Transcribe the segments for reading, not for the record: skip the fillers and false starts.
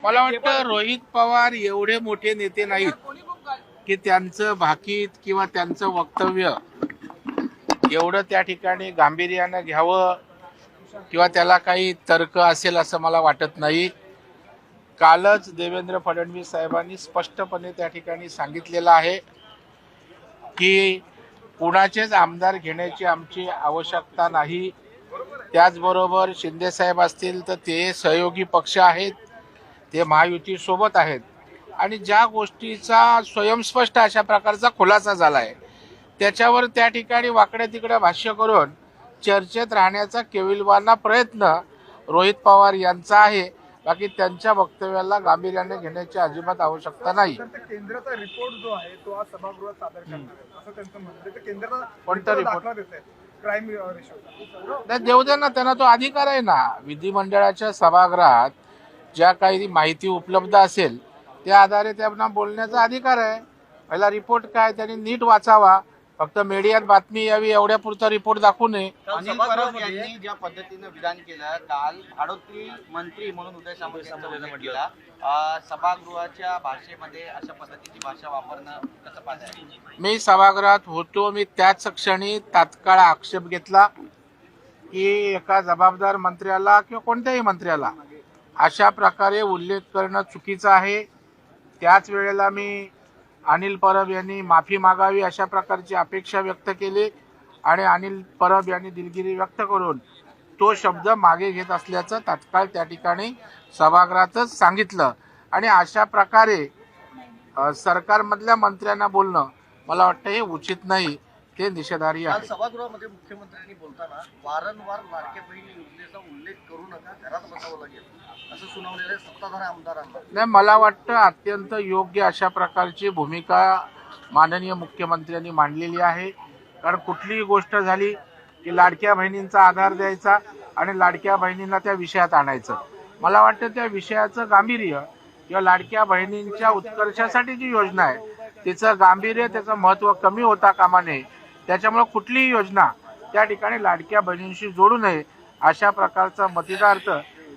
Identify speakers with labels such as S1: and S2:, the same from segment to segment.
S1: मला वाटतं रोहित पवार एवढे मोठे नेते नाहीत की त्यांचं भाकीत किंवा त्यांचं वक्तव्य एवढं त्या ठिकाणी गांभीर्यानं घ्यावं किंवा त्याला काही तर्क असेल असं मला वाटत नाही। कालच देवेंद्र फडणवीस साहेबांनी स्पष्टपणे त्या ठिकाणी सांगितलेलं आहे की कुणाचेच आमदार घेण्याची आमची आवश्यकता नाही। त्याचबरोबर शिंदे साहेब असतील तर ते सहयोगी पक्ष आहेत, ते महायुती सोबत आहेत आणि ज्या गोष्टीचा स्वयंस्पष्ट अशा प्रकारचा खुलासा झाला आहे त्याच्यावर त्या ठिकाणी वाकड्या तिकड्या भाष्य करून चर्चेत राहण्याचा केविलवाना प्रयत्न रोहित पवार यांचा आहे। बाकी त्यांच्या वक्तव्याला गांभीर्याने घेण्याची अजिबात आवश्यकता नाही।
S2: केंद्राचा रिपोर्ट जो आहे तो आज सभागृहात सादर करणार असं त्यांचं म्हणणं आहे। केंद्राचा
S1: कोणता रिपोर्ट
S2: क्राईम रेशो
S1: नाही देऊ दे ना, त्यांना तो अधिकार आहे ना। विधिमंडळाच्या सभागृहात ज्या काही माहिती उपलब्ध असेल त्या आधारे त्यांना बोलण्याचा अधिकार आहे। पहिला रिपोर्ट काय त्यांनी नीट वाचावा, फक्त मीडियात बातमी यावी एवढ्यापुरता रिपोर्ट दाखवू नये।
S3: अनिल परब यांनी ज्या पद्धतीने विधान केलं काल आडोत्री मंत्री म्हणून उदय सामंत यांचा उल्लेख केला, सभागृहाच्या भाषेमध्ये अशा पद्धतीची भाषा वापरणं कसं पाहताय?
S1: मी सभागृहात होतो, मी त्याच क्षणी तात्काळ आक्षेप घेतला की एका जबाबदार मंत्र्याला किंवा कोणत्याही मंत्र्याला अशा प्रकारे उल्लेख करणं चुकीचं आहे। त्याच वेळेला मी अनिल परब यांनी माफी मागावी अशा प्रकारची अपेक्षा व्यक्त केली आणि अनिल परब यांनी दिलगिरी व्यक्त करून तो शब्द मागे घेत असल्याचं तात्काळ त्या ठिकाणी सभागृहातच सांगितलं। आणि अशा प्रकारे सरकारमधल्या मंत्र्यांना बोलणं मला वाटतं हे उचित नाही, ते निषेधार्ह आहे।
S3: सभागृहामध्ये मुख्यमंत्र्यांनी बोलताना वारंवार लाडक्या बहिणी योजनेचा उल्लेख करू नका, घरात बसावं लागेल असं सुनावलेलं सत्ताधारी आमदारांना।
S1: नाही, मला वाटतं अत्यंत योग्य अशा प्रकारची भूमिका माननीय मुख्यमंत्र्यांनी मांडलेली आहे। कारण कुठलीही गोष्ट झाली की लाडक्या बहिणींचा आधार द्यायचा आणि लाडक्या बहिणींना त्या विषयात आणायचं। मला वाटतं त्या विषयाचं गांभीर्य किंवा लाडक्या बहिणींच्या उत्कर्षासाठी जी योजना आहे तिचं गांभीर्य, त्याचं महत्त्व कमी होता कामा नये। त्याच्यामुळे कुठलीही योजना त्या ठिकाणी लाडक्या बहिणींशी जोडू नये अशा प्रकारचा मतितार्थ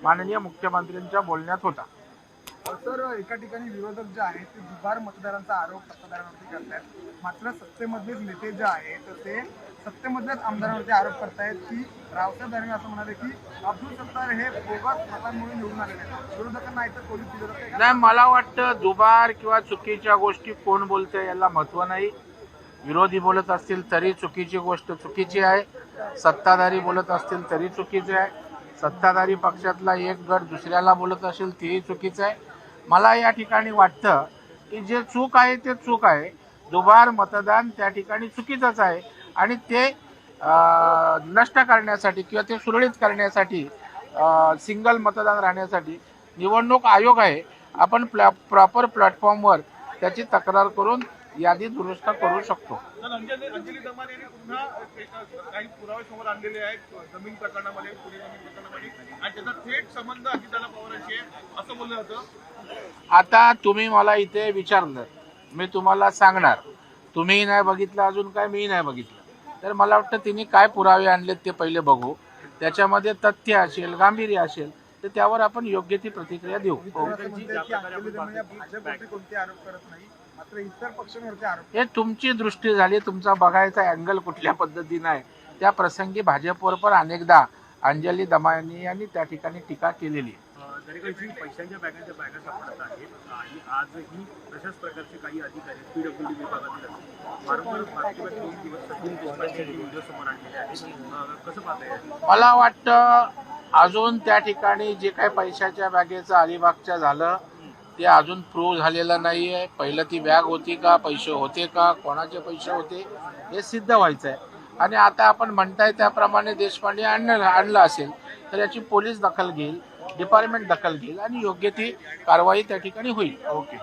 S1: माननीय मुख्यमंत्र्यांच्या बोलण्यात होता।
S2: सर, एका ठिकाणी विरोधक जे आहेत ते दुबार मतदारांचा आरोप सत्ताधाऱ्यांवरती करतायत, मात्र सत्तेमधलेच नेते जे आहेत तर ते सत्तेमधल्याच आमदारांवरती आरोप करतायत की रावसाहेब दानवे असं म्हणाले की अब्दुल सत्तार हे बोगस मतांमुळे निवडून आलेले आहेत, विरोधकांना इथं पोलीस दिलं
S1: नाही। मला वाटतं दुबार किंवा चुकीच्या गोष्टी कोण बोलते याला महत्त्व नाही। विरोधी बोलत असतील तरी चुकीची गोष्ट चुकीची आहे, सत्ताधारी बोलत असतील तरी चुकीचे आहे, सत्ताधारी पक्षातला एक गट दुसऱ्याला बोलत असेल तेही चुकीचं आहे। मला या ठिकाणी वाटतं की जे चूक आहे ते चूक आहे। दुबार मतदान त्या ठिकाणी चुकीचंच आहे आणि ते नष्ट करण्यासाठी किंवा ते सुरळीत करण्यासाठी सिंगल मतदान राहण्यासाठी निवडणूक आयोग आहे। आपण प्रॉपर प्लॅटफॉर्मवर त्याची तक्रार करून यादी दुरुस्त करू शकतो।
S2: अंजली दमाने यांनी पुन्हा काही पुरावे समोर आणलेले आहेत जमीन प्रकरणामध्ये, पुणे जमीन प्रकरणामध्ये, आणि त्याचा थेट संबंध अजितदादा पवारांशी आहे असं बोललं होतं।
S1: आता तुम्ही मला इथे विचारलं, मी तुम्हाला सांगणार, तुम्हीही नाही बघितलं अजून काय मीही नाही बघितलं, तर मला वाटतं तिने काय पुरावे आणलेत ते पहिले बघू, त्याच्यामध्ये तथ्य असेल गांभीर्य असेल तर त्यावर आपण योग्य ती प्रतिक्रिया देऊ।
S2: कोणते आरोप करत नाही, मात्र इतर पक्षांवरती आरोप।
S1: हे तुमची दृष्टी झाली, तुमचा बघायचा अँगल कुठल्या पद्धतीने आहे। त्या प्रसंगी भाजपवर पण अनेकदा अंजली दमानी यांनी त्या ठिकाणी टीका केलेली आहे।
S4: पैशांच्या बॅगांच्या बॅगा सापडत आहेत आणि आजही तशाच प्रकारचे काही अधिकारी पीडब्ल्यूडी विभागातील वारंवार व्हिडिओ समोर आणलेले आहेत, कसं पाहताय?
S1: मला वाटतं अजून त्या ठिकाणी जे काही पैशाच्या बॅगेचं अलिबागच्या झालं ते अजून प्रूव्ह झालेलं नाही आहे। पहिलं ती बॅग होती का, पैसे होते का, कोणाचे पैसे होते हे सिद्ध व्हायचं आहे। आणि आता आपण म्हणताय त्याप्रमाणे देशपांडे आणलं असेल तर याची पोलीस दखल घेईल, डिपार्टमेंट दखल घेईल आणि योग्य ती कारवाई त्या ठिकाणी होईल। ओके।